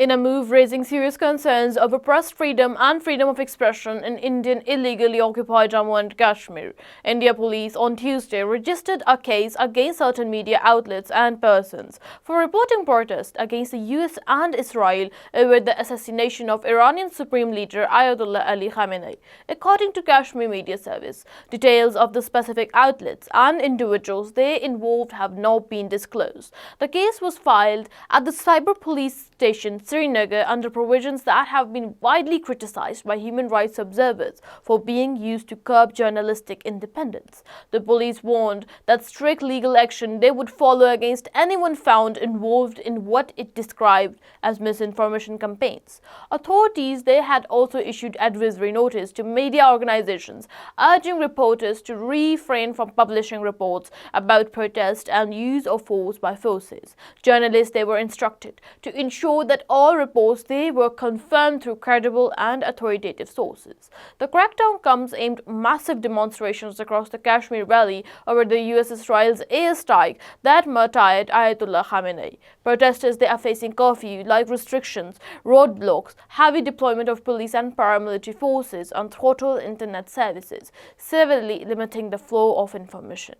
in a move raising serious concerns over press freedom and freedom of expression in Indian illegally occupied Jammu and Kashmir. India police on Tuesday registered a case against certain media outlets and persons for reporting protests against the US and Israel over the assassination of Iranian Supreme Leader Ayatollah Ali Khamenei. According to Kashmir Media Service, details of the specific outlets and individuals they involved have not been disclosed. The case was filed at the Cyber Police Station Srinagar under provisions that have been widely criticized by human rights observers for being used to curb journalistic independence. The police warned that strict legal action they would follow against anyone found involved in what it described as misinformation campaigns. Authorities they had also issued advisory notice to media organizations urging reporters to refrain from publishing reports about protest and use of force by forces. Journalists they were instructed to ensure that all reports they were confirmed through credible and authoritative sources. The crackdown comes aimed massive demonstrations across the Kashmir Valley over the US-Israel's airstrike that martyred Ayatollah Khamenei. Protesters they are facing curfew-like restrictions, roadblocks, heavy deployment of police and paramilitary forces, and throttled internet services, severely limiting the flow of information.